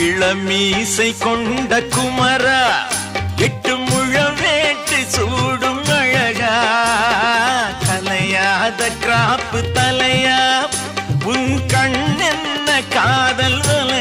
இளமீசை கொண்ட குமரா, 8 முழம் வேட்டு சூடும் அழகா, கலையாத கிராப்பு தலையா, உன் கண்ணென்ன காதல் வலை